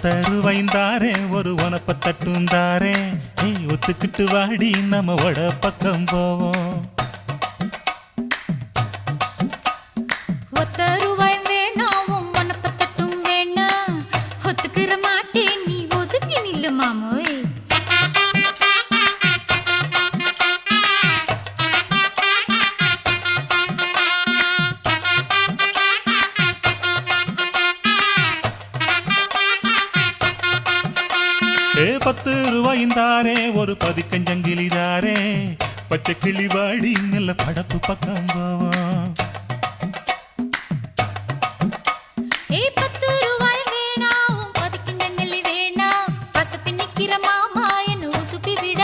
10 ரூபாய்ந்தாரே ஒரு உனப்ப தட்டுந்தாரே ஒத்துக்கிட்டு வாடி நம்ம வட பக்கம் போவோம் 10 ரூபாய் வேணாம் உனப்ப தட்டும் வேணாம் ஒத்துக்கிற மாட்டேன் நீ ஒதுங்கி நில்லு மாமோய் 10 ரூபாய்ந்தாரே ஒரு பதிக்கஞ்சங்கிலிதாரே பச்சை கிளி வாடி நல்ல படப்பு பக்கம் போவோம் 10 ரூபாய் வேணாம் பதிக்கஞ்சங்கிலி வேணாம் பசப்பி நிக்கிற மாமா என்ன உசுப்பி விட